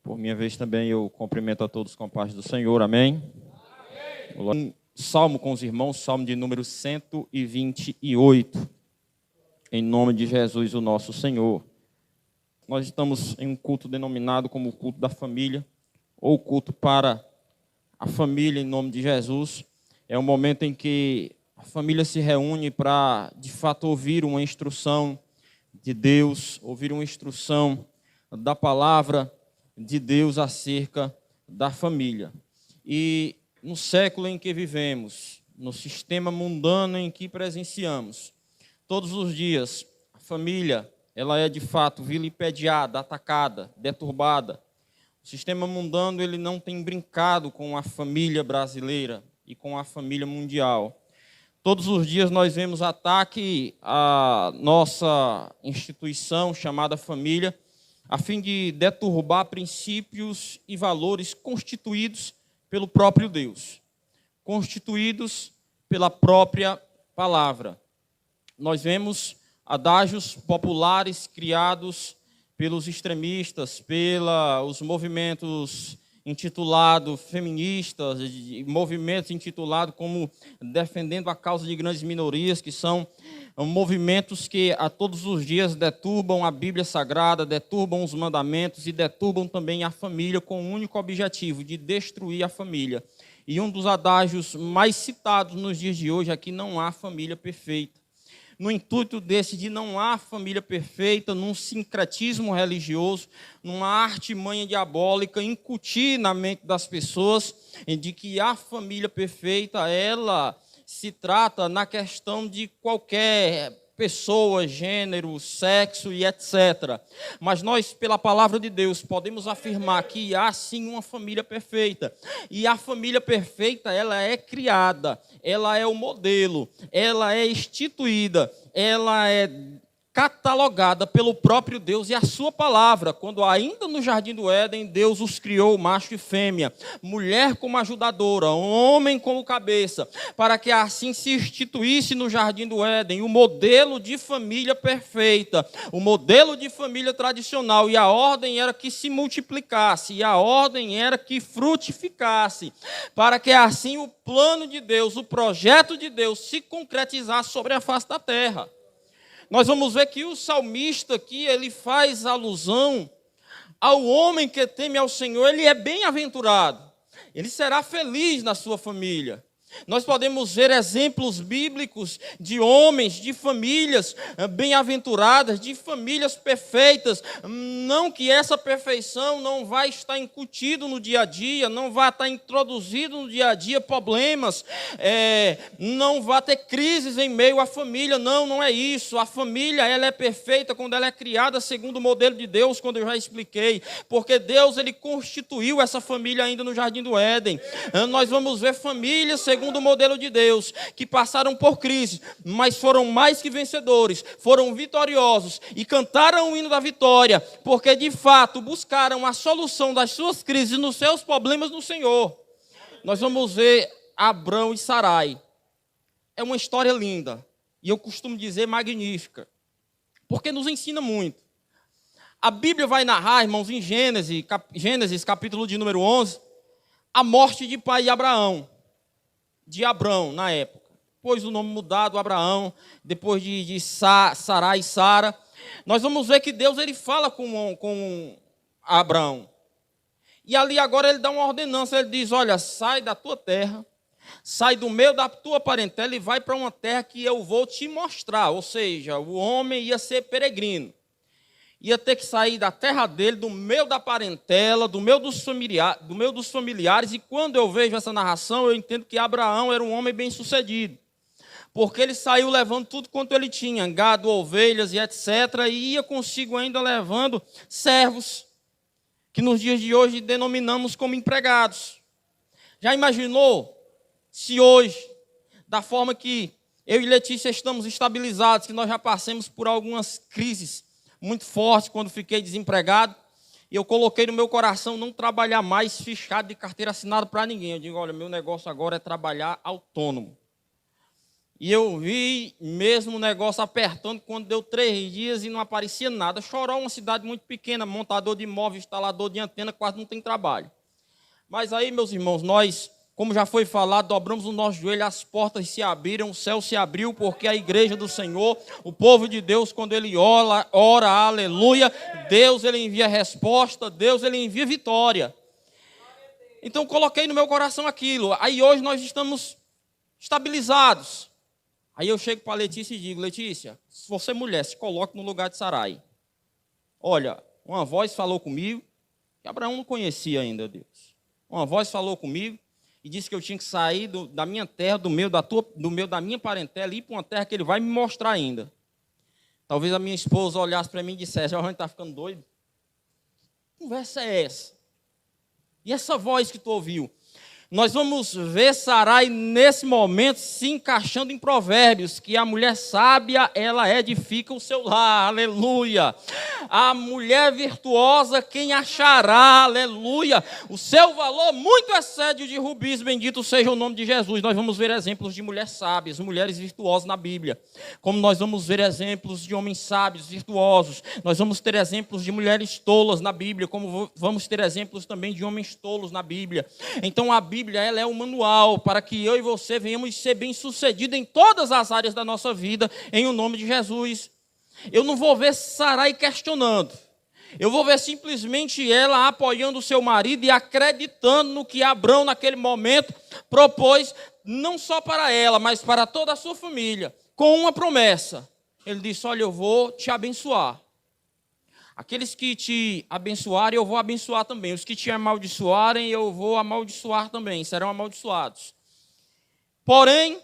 Por minha vez também eu cumprimento a todos com a paz do Senhor, amém? Um salmo com os irmãos, salmo de número 128, em nome de Jesus, o nosso Senhor. Nós estamos em um culto denominado como o culto da família, ou culto para a família em nome de Jesus. É um momento em que a família se reúne para, de fato, ouvir uma instrução de Deus, ouvir uma instrução da palavra de Deus acerca da família. E no século em que vivemos, no sistema mundano em que presenciamos, todos os dias a família, ela é de fato vilipendiada, atacada, deturbada. O sistema mundano, ele não tem brincado com a família brasileira e com a família mundial. Todos os dias nós vemos ataque à nossa instituição chamada família, a fim de deturbar princípios e valores constituídos pelo próprio Deus, constituídos pela própria palavra. Nós vemos adágios populares criados pelos extremistas, pelos movimentos intitulados feministas, movimentos intitulados como defendendo a causa de grandes minorias, que são movimentos que a todos os dias deturbam a Bíblia Sagrada, deturbam os mandamentos e deturbam também a família com o único objetivo de destruir a família. E um dos adágios mais citados nos dias de hoje é que não há família perfeita. No intuito desse de não há família perfeita, num sincretismo religioso, numa artimanha diabólica, incutir na mente das pessoas de que a família perfeita, ela se trata na questão de qualquer pessoa, gênero, sexo e etc. Mas nós, pela palavra de Deus, podemos afirmar que há sim uma família perfeita. E a família perfeita, ela é criada, ela é o modelo, ela é instituída, ela é catalogada pelo próprio Deus e a sua palavra, quando ainda no Jardim do Éden, Deus os criou macho e fêmea, mulher como ajudadora, homem como cabeça, para que assim se instituísse no Jardim do Éden o modelo de família perfeita, o modelo de família tradicional, e a ordem era que se multiplicasse, e a ordem era que frutificasse, para que assim o plano de Deus, o projeto de Deus se concretizasse sobre a face da terra. Nós vamos ver que o salmista aqui, ele faz alusão ao homem que teme ao Senhor, ele é bem-aventurado, ele será feliz na sua família. Nós podemos ver exemplos bíblicos de homens, de famílias bem-aventuradas, de famílias perfeitas. Não que essa perfeição não vai estar incutido no dia a dia, não vai estar introduzido no dia a dia problemas, não vai ter crises em meio à família. Não é isso. A família, ela é perfeita quando ela é criada segundo o modelo de Deus, quando eu já expliquei. Porque Deus, ele constituiu essa família ainda no Jardim do Éden. Nós vamos ver famílias segundo o modelo de Deus, que passaram por crise, mas foram mais que vencedores, foram vitoriosos e cantaram o hino da vitória, porque de fato buscaram a solução das suas crises, nos seus problemas no Senhor. Nós vamos ver Abrão e Sarai. É uma história linda, e eu costumo dizer magnífica, porque nos ensina muito. A Bíblia vai narrar, irmãos, em Gênesis capítulo de número 11, a morte de pai de Abraão. De Abrão, na época. Depois o nome mudado, Abraão, depois de Sarai e Sara. Nós vamos ver que Deus, ele fala com Abrão. E ali agora ele dá uma ordenança, ele diz, olha, sai da tua terra, sai do meio da tua parentela e vai para uma terra que eu vou te mostrar. Ou seja, o homem ia ser peregrino. Ia ter que sair da terra dele, do meio da parentela, do meio dos familiares, e quando eu vejo essa narração, eu entendo que Abraão era um homem bem-sucedido, porque ele saiu levando tudo quanto ele tinha, gado, ovelhas e etc., e ia consigo ainda levando servos, que nos dias de hoje denominamos como empregados. Já imaginou se hoje, da forma que eu e Letícia estamos estabilizados, que nós já passemos por algumas crises muito forte quando fiquei desempregado, e eu coloquei no meu coração não trabalhar mais fichado de carteira assinada para ninguém. Eu digo, olha, meu negócio agora é trabalhar autônomo. E eu vi mesmo o negócio apertando quando deu 3 dias e não aparecia nada. Chorou, uma cidade muito pequena, montador de móvel, instalador de antena, quase não tem trabalho. Mas aí, meus irmãos, nós, como já foi falado, dobramos o nosso joelho, as portas se abriram, o céu se abriu, porque a igreja do Senhor, o povo de Deus, quando ele ora, aleluia, Deus ele envia resposta, Deus ele envia vitória. Então coloquei no meu coração aquilo. Aí hoje nós estamos estabilizados. Aí eu chego para a Letícia e digo: Letícia, se você é mulher, se coloque no lugar de Sarai. Olha, uma voz falou comigo, que Abraão não conhecia ainda Deus. Uma voz falou comigo e disse que eu tinha que sair da minha terra, da minha parentela, e ir para uma terra que ele vai me mostrar ainda. Talvez a minha esposa olhasse para mim e dissesse: a gente está ficando doido. Que conversa é essa? E essa voz que tu ouviu? Nós vamos ver Sarai nesse momento se encaixando em Provérbios, que a mulher sábia, ela edifica o seu lar, aleluia. A mulher virtuosa, quem achará, aleluia. O seu valor muito excede o de rubis, bendito seja o nome de Jesus. Nós vamos ver exemplos de mulheres sábias, mulheres virtuosas na Bíblia. Como nós vamos ver exemplos de homens sábios, virtuosos. Nós vamos ter exemplos de mulheres tolas na Bíblia, como vamos ter exemplos também de homens tolos na Bíblia. Então a Bíblia, ela é um manual para que eu e você venhamos ser bem-sucedidos em todas as áreas da nossa vida, em o nome de Jesus. Eu não vou ver Sarai questionando. Eu vou ver simplesmente ela apoiando o seu marido e acreditando no que Abrão, naquele momento, propôs, não só para ela, mas para toda a sua família, com uma promessa. Ele disse: olha, eu vou te abençoar. Aqueles que te abençoarem, eu vou abençoar também. Os que te amaldiçoarem, eu vou amaldiçoar também. Serão amaldiçoados. Porém,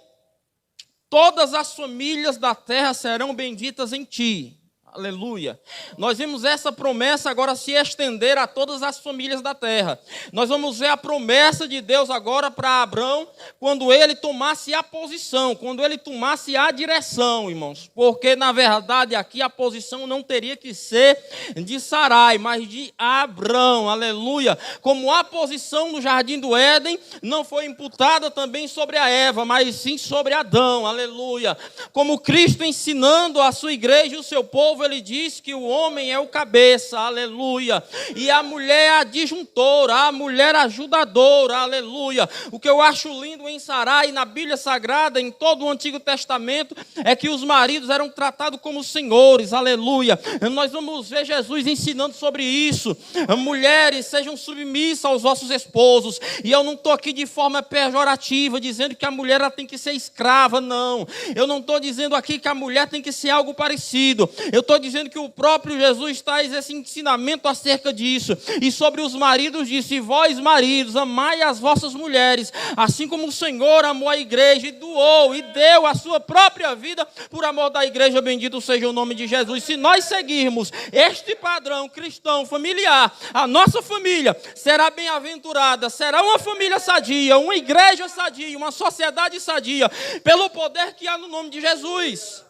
todas as famílias da terra serão benditas em ti. Aleluia. Nós vemos essa promessa agora se estender a todas as famílias da terra. Nós vamos ver a promessa de Deus agora para Abrão, quando ele tomasse a posição, quando ele tomasse a direção, irmãos. Porque, na verdade, aqui a posição não teria que ser de Sarai, mas de Abrão. Aleluia. Como a posição no jardim do Éden não foi imputada também sobre a Eva, mas sim sobre Adão. Aleluia. Como Cristo ensinando a sua igreja e o seu povo, ele diz que o homem é o cabeça, aleluia, e a mulher é a disjuntora, a mulher ajudadora, aleluia. O que eu acho lindo em Sarai, na Bíblia Sagrada, em todo o Antigo Testamento, é que os maridos eram tratados como senhores, aleluia. Nós vamos ver Jesus ensinando sobre isso. Mulheres, sejam submissas aos vossos esposos, e eu não estou aqui de forma pejorativa, dizendo que a mulher ela tem que ser escrava, não. Eu não estou dizendo aqui que a mulher tem que ser algo parecido. Eu estou dizendo que o próprio Jesus traz esse ensinamento acerca disso. E sobre os maridos disse: vós maridos, amai as vossas mulheres, assim como o Senhor amou a igreja e doou e deu a sua própria vida por amor da igreja, bendito seja o nome de Jesus. Se nós seguirmos este padrão cristão familiar, a nossa família será bem-aventurada, será uma família sadia, uma igreja sadia, uma sociedade sadia, pelo poder que há no nome de Jesus.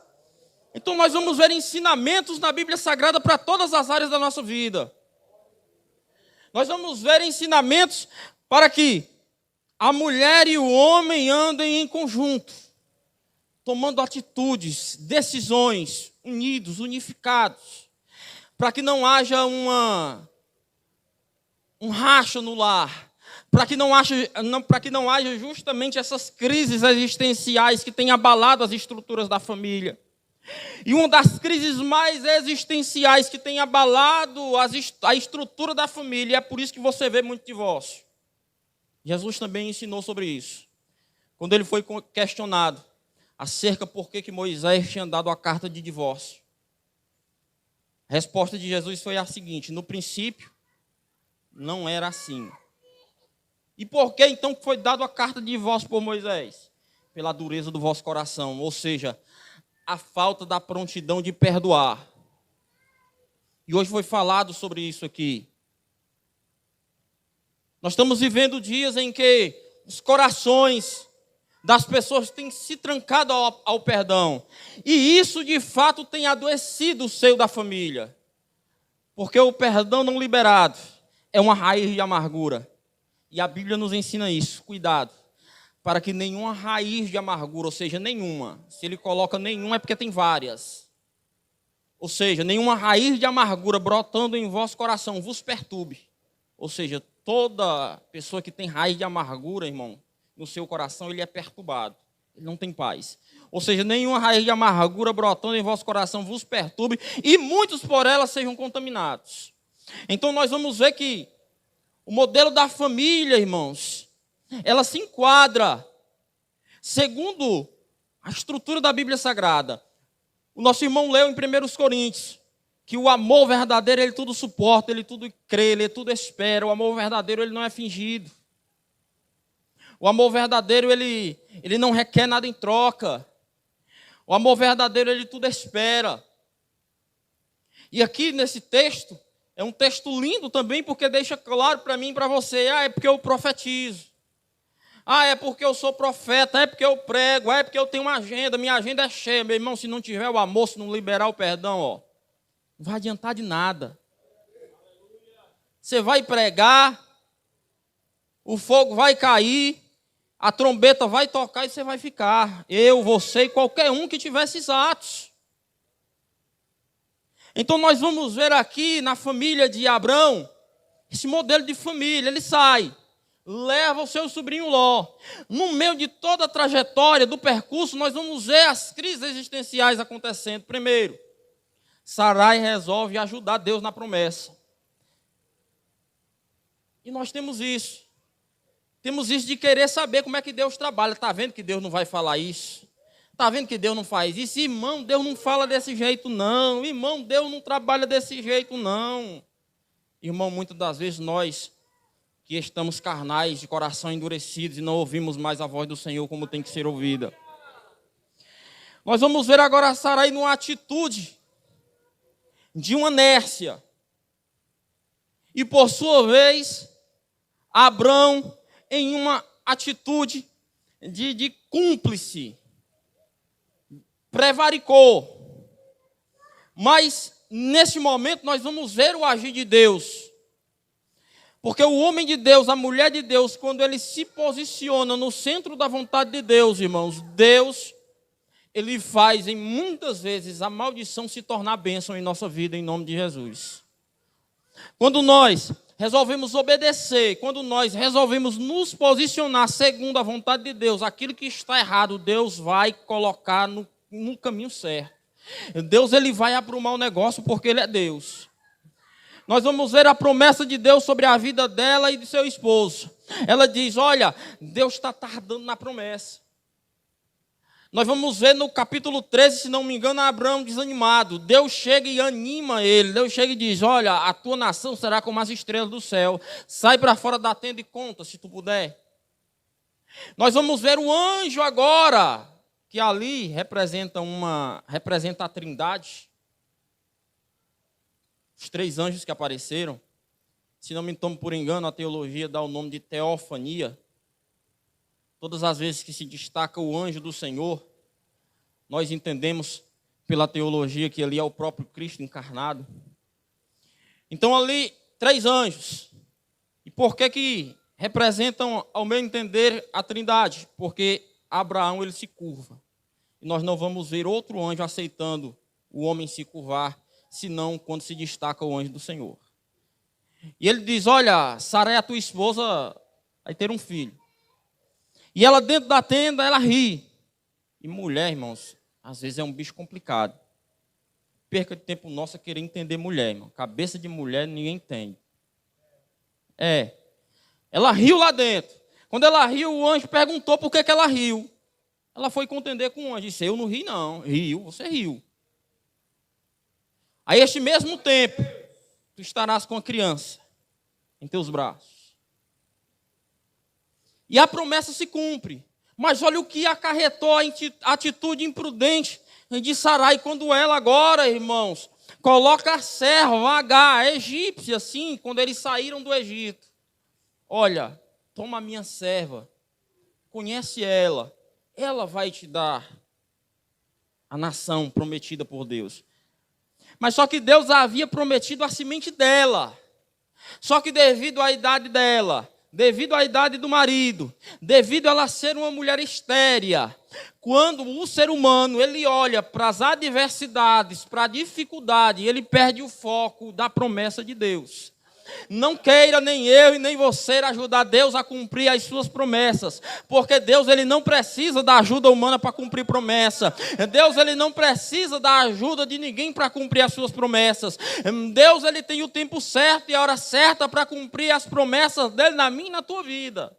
Então nós vamos ver ensinamentos na Bíblia Sagrada para todas as áreas da nossa vida. Nós vamos ver ensinamentos para que a mulher e o homem andem em conjunto, tomando atitudes, decisões, unidos, unificados, para que não haja um racha no lar, para que não haja justamente essas crises existenciais que têm abalado as estruturas da família. E uma das crises mais existenciais que tem abalado a estrutura da família, é por isso que você vê muito divórcio. Jesus também ensinou sobre isso. Quando ele foi questionado acerca por que Moisés tinha dado a carta de divórcio. A resposta de Jesus foi a seguinte: no princípio, não era assim. E por que então foi dado a carta de divórcio por Moisés? Pela dureza do vosso coração, ou seja, a falta da prontidão de perdoar. E hoje foi falado sobre isso aqui. Nós estamos vivendo dias em que os corações das pessoas têm se trancado ao perdão. E isso, de fato, tem adoecido o seio da família. Porque o perdão não liberado é uma raiz de amargura. E a Bíblia nos ensina isso. Cuidado. para que nenhuma raiz de amargura, ou seja, nenhuma, se ele coloca nenhuma é porque tem várias, ou seja, nenhuma raiz de amargura brotando em vosso coração vos perturbe, ou seja, toda pessoa que tem raiz de amargura, irmão, no seu coração, ele é perturbado, ele não tem paz. Ou seja, nenhuma raiz de amargura brotando em vosso coração vos perturbe, e muitos por ela sejam contaminados. Então nós vamos ver que o modelo da família, irmãos, ela se enquadra segundo a estrutura da Bíblia Sagrada. O nosso irmão leu em 1 Coríntios que o amor verdadeiro, ele tudo suporta, ele tudo crê, ele tudo espera. O amor verdadeiro, ele não é fingido. O amor verdadeiro, ele não requer nada em troca. O amor verdadeiro, ele tudo espera. E aqui nesse texto, é um texto lindo também, porque deixa claro para mim e para você, é porque eu profetizo. É porque eu sou profeta, é porque eu prego, é porque eu tenho uma agenda, minha agenda é cheia. Meu irmão, se não tiver o amor, se não liberar o perdão, não vai adiantar de nada. Você vai pregar, o fogo vai cair, a trombeta vai tocar e você vai ficar. Eu, você e qualquer um que tivesse esses atos. Então nós vamos ver aqui na família de Abrão, esse modelo de família. Ele sai, leva o seu sobrinho Ló. No meio de toda a trajetória do percurso, nós vamos ver as crises existenciais acontecendo. Primeiro, Sarai resolve ajudar Deus na promessa. E nós temos isso. Temos isso de querer saber como é que Deus trabalha. Está vendo que Deus não vai falar isso? Está vendo que Deus não faz isso? Irmão, Deus não fala desse jeito, não. Irmão, Deus não trabalha desse jeito, não. Irmão, muitas das vezes nós que estamos carnais, de coração endurecidos e não ouvimos mais a voz do Senhor como tem que ser ouvida. Nós vamos ver agora Sarai numa atitude de uma inércia. E por sua vez, Abrão em uma atitude de cúmplice, prevaricou. Mas, nesse momento, nós vamos ver o agir de Deus. Porque o homem de Deus, a mulher de Deus, quando ele se posiciona no centro da vontade de Deus, irmãos, Deus, ele faz, em muitas vezes, a maldição se tornar bênção em nossa vida, em nome de Jesus. Quando nós resolvemos obedecer, quando nós resolvemos nos posicionar segundo a vontade de Deus, aquilo que está errado, Deus vai colocar no caminho certo. Deus, ele vai aprumar o negócio porque ele é Deus. Nós vamos ver a promessa de Deus sobre a vida dela e de seu esposo. Ela diz, olha, Deus está tardando na promessa. Nós vamos ver no capítulo 13, se não me engano, Abraão desanimado. Deus chega e anima ele. Deus chega e diz, olha, a tua nação será como as estrelas do céu. Sai para fora da tenda e conta, se tu puder. Nós vamos ver o anjo agora, que ali representa a Trindade. Os 3 anjos que apareceram. Se não me tomo por engano, a teologia dá o nome de teofania. Todas as vezes que se destaca o anjo do Senhor, nós entendemos pela teologia que ali é o próprio Cristo encarnado. Então ali, 3 anjos. E por que representam, ao meu entender, a Trindade? Porque Abraão, ele se curva. E nós não vamos ver outro anjo aceitando o homem se curvar, senão quando se destaca o anjo do Senhor. E ele diz, olha, Sarai, a tua esposa, vai ter um filho. E ela dentro da tenda, ela ri. E mulher, irmãos, às vezes é um bicho complicado. Perca de tempo nosso a querer entender mulher, irmão. Cabeça de mulher ninguém entende. Ela riu lá dentro. Quando ela riu, o anjo perguntou por que ela riu. Ela foi contender com o anjo. Disse, eu não ri não. Riu, você riu. A este mesmo tempo, tu estarás com a criança em teus braços. E a promessa se cumpre. Mas olha o que acarretou a atitude imprudente de Sarai, quando ela agora, irmãos, coloca a serva H, a egípcia, assim, quando eles saíram do Egito. Olha, toma a minha serva, conhece ela vai te dar a nação prometida por Deus. Mas só que Deus havia prometido a semente dela. Só que devido à idade dela, devido à idade do marido, devido a ela ser uma mulher estéria, quando o ser humano ele olha para as adversidades, para a dificuldade, ele perde o foco da promessa de Deus. Não queira nem eu e nem você ajudar Deus a cumprir as suas promessas, porque Deus ele não precisa da ajuda humana para cumprir promessa. Deus ele não precisa da ajuda de ninguém para cumprir as suas promessas. Deus ele tem o tempo certo e a hora certa para cumprir as promessas dele na minha e na tua vida.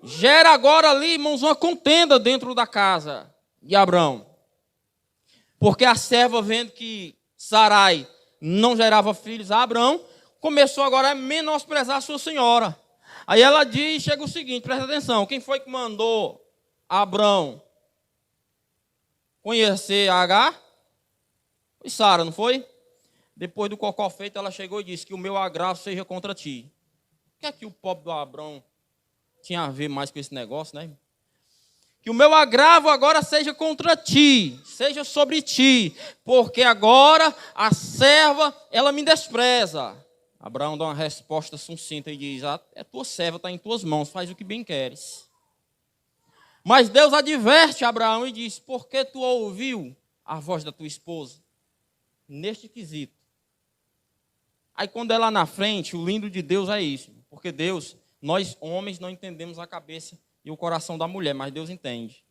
Gera agora ali, irmãos, uma contenda dentro da casa de Abrão, porque a serva vendo que Sarai não gerava filhos a Abrão, começou agora a menosprezar a sua senhora. Aí ela diz, chega o seguinte, presta atenção, quem foi que mandou Abrão conhecer a Agar? Foi Sara, não foi? Depois do cocó feito, ela chegou e disse que o meu agravo seja contra ti. O que é que o pobre do Abrão tinha a ver mais com esse negócio, né? Que o meu agravo agora seja contra ti, seja sobre ti, porque agora a serva, ela me despreza. Abraão dá uma resposta sucinta e diz, é tua serva, está em tuas mãos, faz o que bem queres. Mas Deus adverte Abraão e diz, por que tu ouviu a voz da tua esposa? Neste quesito. Aí quando é lá na frente, o lindo de Deus é isso, porque Deus, nós homens não entendemos a cabeça e o coração da mulher, mas Deus entende.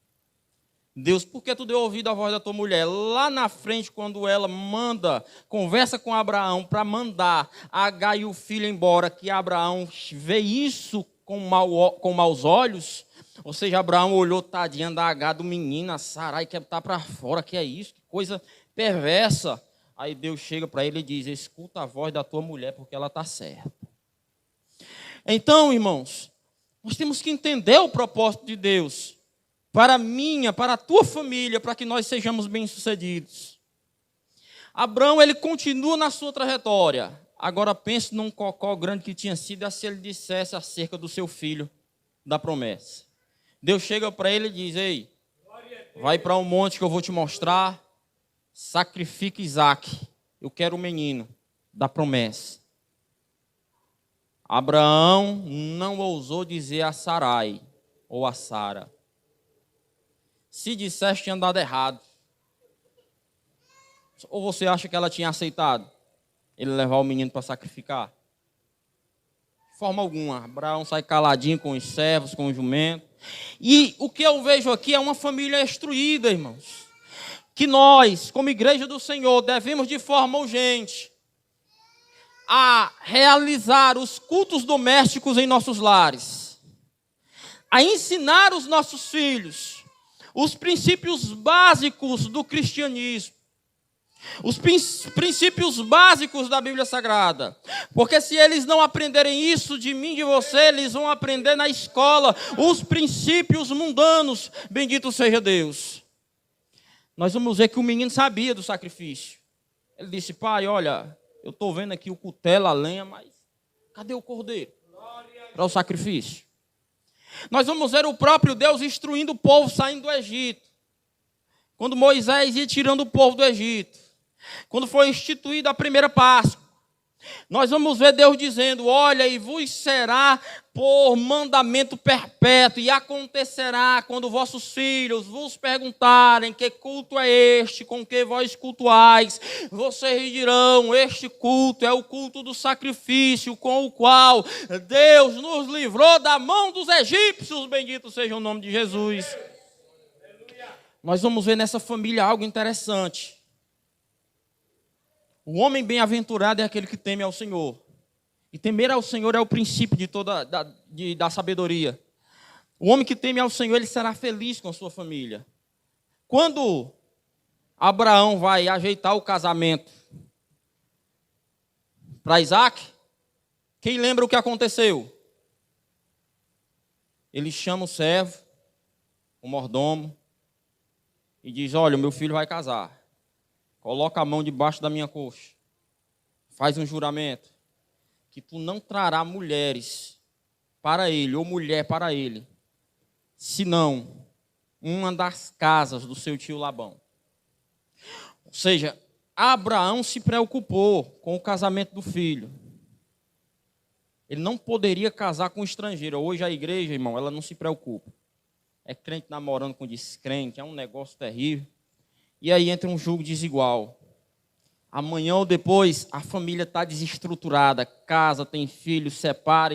Deus, por que tu deu ouvido à voz da tua mulher? Lá na frente, quando ela conversa com Abraão para mandar Agar e o filho embora, que Abraão vê isso com maus olhos, ou seja, Abraão olhou tadinha da Agar, do menino, a Sarai, quer botar para fora, que é isso, que coisa perversa. Aí Deus chega para ele e diz, escuta a voz da tua mulher, porque ela está certa. Então, irmãos, nós temos que entender o propósito de Deus para a minha, para a tua família, para que nós sejamos bem-sucedidos. Abraão, ele continua na sua trajetória. Agora pense num cocó grande que tinha sido, se ele dissesse acerca do seu filho, da promessa. Deus chega para ele e diz, ei, vai para um monte que eu vou te mostrar, sacrifica Isaac, eu quero o menino da promessa. Abraão não ousou dizer a Sarai ou a Sara, se disseste tinha dado errado. Ou você acha que ela tinha aceitado ele levar o menino para sacrificar? De forma alguma. Abraão sai caladinho com os servos, com o jumento. E o que eu vejo aqui é uma família instruída, irmãos. Que nós, como igreja do Senhor, devemos de forma urgente a realizar os cultos domésticos em nossos lares. A ensinar os nossos filhos os princípios básicos do cristianismo, os princípios básicos da Bíblia Sagrada, porque se eles não aprenderem isso de mim e de você, eles vão aprender na escola os princípios mundanos, bendito seja Deus. Nós vamos ver que o menino sabia do sacrifício. Ele disse, pai, olha, eu estou vendo aqui o cutelo, a lenha, mas cadê o cordeiro para o sacrifício? Nós vamos ver o próprio Deus instruindo o povo saindo do Egito. Quando Moisés ia tirando o povo do Egito. Quando foi instituída a primeira Páscoa. Nós vamos ver Deus dizendo, olha, e vos será por mandamento perpétuo, e acontecerá quando vossos filhos vos perguntarem que culto é este, com que vós cultuais, vocês dirão, este culto é o culto do sacrifício, com o qual Deus nos livrou da mão dos egípcios, bendito seja o nome de Jesus. Nós vamos ver nessa família algo interessante. O homem bem-aventurado é aquele que teme ao Senhor. E temer ao Senhor é o princípio de toda da sabedoria. O homem que teme ao Senhor, ele será feliz com a sua família. Quando Abraão vai ajeitar o casamento para Isaac, quem lembra o que aconteceu? Ele chama o servo, o mordomo, e diz, olha, o meu filho vai casar. Coloca a mão debaixo da minha coxa. Faz um juramento. Que tu não trará mulheres para ele, ou mulher para ele, senão uma das casas do seu tio Labão. Ou seja, Abraão se preocupou com o casamento do filho. Ele não poderia casar com um estrangeiro. Hoje a igreja, irmão, ela não se preocupa. É crente namorando com descrente, é um negócio terrível. E aí entra um julgo desigual. Amanhã ou depois, a família está desestruturada, casa, tem filhos, separa.